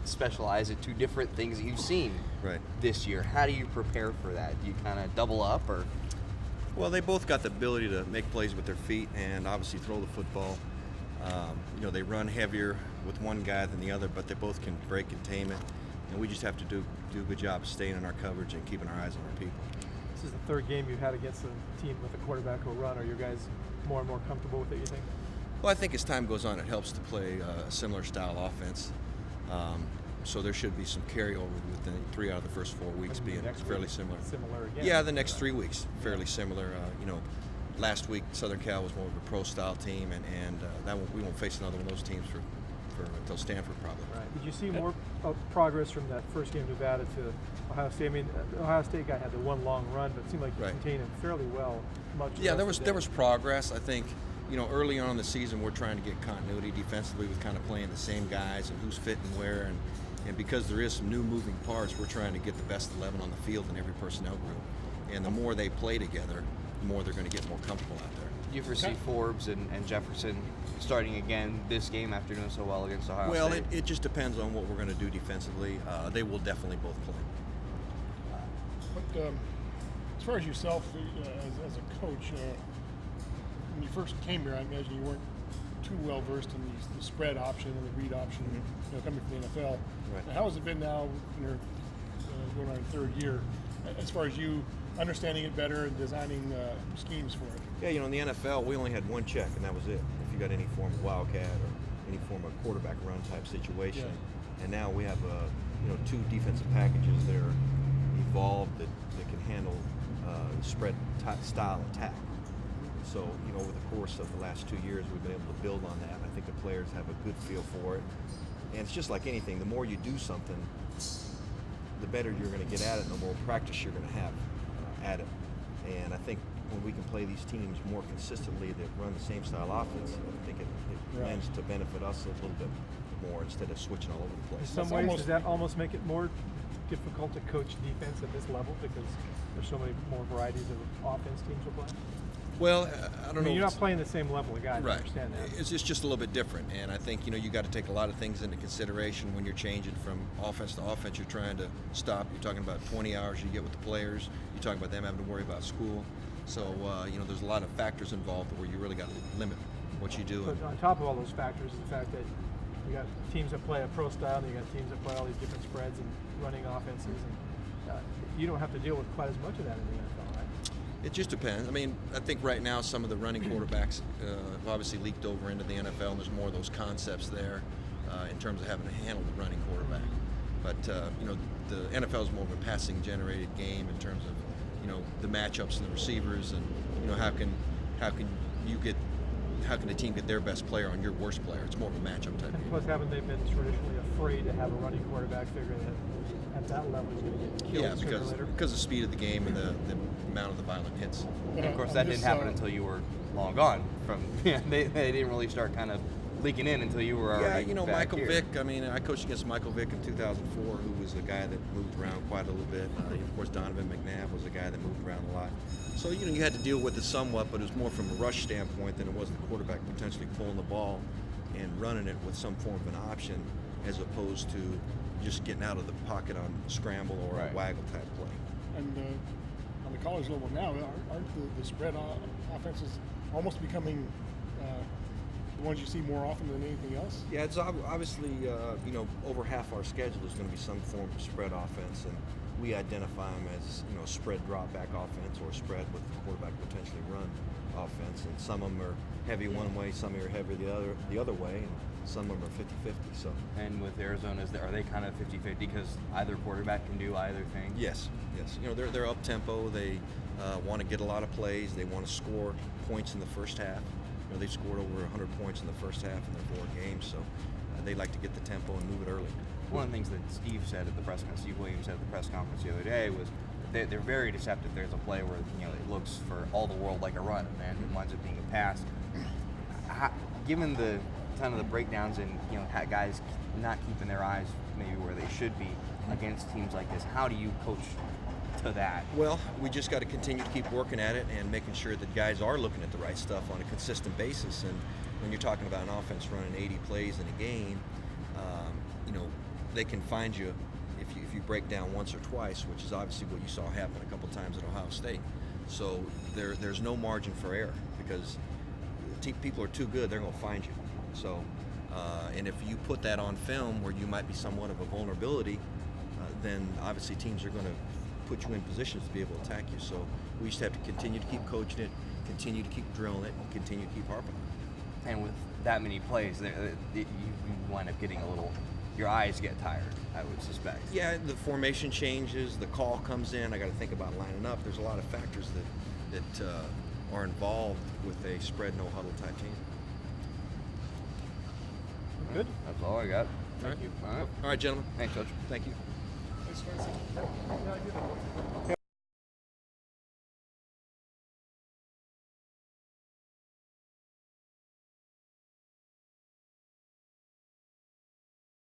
specialize in two different things that you've seen this year. How do you prepare for that? Do you kind of double up, or? Well, they both got the ability to make plays with their feet and obviously throw the football. They run heavier with one guy than the other, but they both can break containment, and we just have to do a good job of staying in our coverage and keeping our eyes on our people. This is the third game you've had against a team with a quarterback who will run. Are you guys more and more comfortable with it, you think? Well, I think as time goes on, it helps to play a similar style offense. So there should be some carryover within 3 out of the first 4 weeks being fairly similar. Similar again. Yeah, the next 3 weeks, fairly similar. Last week Southern Cal was more of a pro-style team, and we won't face another one of those teams until Stanford probably. Right. Did you see more progress from that first game Nevada to Ohio State? I mean, Ohio State guy had the one long run, but it seemed like you contained him fairly well. There was progress. I think early on in the season we're trying to get continuity defensively with kind of playing the same guys and who's fitting where, and because there is some new moving parts, we're trying to get the best 11 on the field in every personnel group. And the more they play together, the more they're going to get more comfortable out there. Do you foresee Forbes and Jefferson starting again this game after doing so well against Ohio State? Well, it just depends on what we're going to do defensively. They will definitely both play. But as far as yourself as a coach, when you first came here, I imagine you weren't too well versed in the spread option and the read option, coming from the NFL. Right. Now, how has it been now in your going on your 3rd year, as far as you understanding it better and designing schemes for it? Yeah, in the NFL, we only had one check, and that was it. If you got any form of wildcat or any form of quarterback run type situation, and now we have 2 defensive packages that are evolved that can handle spread style attack. So, over the course of the last 2 years, we've been able to build on that. I think the players have a good feel for it. And it's just like anything. The more you do something, the better you're going to get at it, and the more practice you're going to have at it. And I think when we can play these teams more consistently that run the same style offense, I think it lends to benefit us a little bit more instead of switching all over the place. In some ways, does that almost make it more difficult to coach defense at this level because there's so many more varieties of offense teams are playing? Well, I don't know. You're not playing the same level of guys. Right. I understand that. It's just a little bit different, and I think you got to take a lot of things into consideration when you're changing from offense to offense. You're trying to stop. You're talking about 20 hours you get with the players. You're talking about them having to worry about school. So there's a lot of factors involved where you really got to limit what you do. But on top of all those factors is the fact that you got teams that play a pro style, and you got teams that play all these different spreads and running offenses, and you don't have to deal with quite as much of that in the NFL, right? It just depends. I mean, I think right now some of the running quarterbacks have obviously leaked over into the NFL, and there's more of those concepts there in terms of having to handle the running quarterback. But the NFL is more of a passing-generated game in terms of the matchups and the receivers, and how can a team get their best player on your worst player? It's more of a matchup type. And plus, haven't they been traditionally afraid to have a running quarterback, figuring that at that level he's going to get killed sooner or later? Because of the speed of the game and the amount of the violent hits. And of course, that didn't happen until you were long gone. They didn't really start kind of leaking in until you were already back Michael here. Vick. I mean, I coached against Michael Vick in 2004, who was a guy that moved around quite a little bit. Of course, Donovan McNabb was a guy that moved around a lot. So you had to deal with it somewhat, but it was more from a rush standpoint than it was the quarterback potentially pulling the ball and running it with some form of an option, as opposed to just getting out of the pocket on a scramble or a waggle type play. And on the college level now, aren't the spread offenses almost becoming the ones you see more often than anything else? Yeah, it's obviously, over half our schedule is going to be some form of spread offense, and we identify them as, spread drop back offense or spread with the quarterback potentially run offense. And some of them are heavy one way, some are heavy the other way, and some of them are 50-50. So. And with Arizona, are they kind of 50-50 because either quarterback can do either thing? Yes. They're up tempo. They want to get a lot of plays. They want to score points in the first half. They've scored over 100 points in the first half in their 4 games, so they like to get the tempo and move it early. One of the things that Steve Williams said at the press conference the other day was that they're very deceptive. There's a play where it looks for all the world like a run, and it winds up being a pass. Given the kind of the breakdowns and guys not keeping their eyes maybe where they should be against teams like this, how do you coach to that? Well, we just got to continue to keep working at it and making sure that guys are looking at the right stuff on a consistent basis. And when you're talking about an offense running 80 plays in a game, they can find you if you break down once or twice, which is obviously what you saw happen a couple times at Ohio State. So there's no margin for error because people are too good; they're going to find you. So, and if you put that on film where you might be somewhat of a vulnerability, then obviously teams are going to put you in positions to be able to attack you. So we just have to continue to keep coaching it, continue to keep drilling it, and continue to keep harping on it. And with that many plays, you wind up getting a little. Your eyes get tired, I would suspect. Yeah, the formation changes, the call comes in. I got to think about lining up. There's a lot of factors that are involved with a spread no huddle type team. Good. That's all I got. Thank you. All right. All right, gentlemen. Thanks, Coach. Thank you. Thanks, Clancy. Yeah,